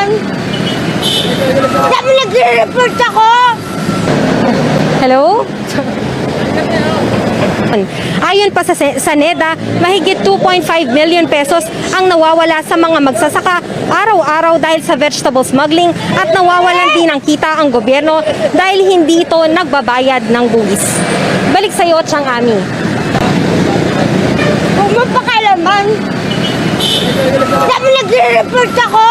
pakialaman. Sabi nagre-report ako. Hello? Ayon pa sa NEDA, mahigit 2.5 million pesos ang nawawala sa mga magsasaka araw-araw dahil sa vegetable smuggling at nawawalan din ng kita ang gobyerno dahil hindi ito nagbabayad ng buwis. Balik sa iyo, Chang Ami. Huwag mo pakialaman. Sabi nagre-report ako.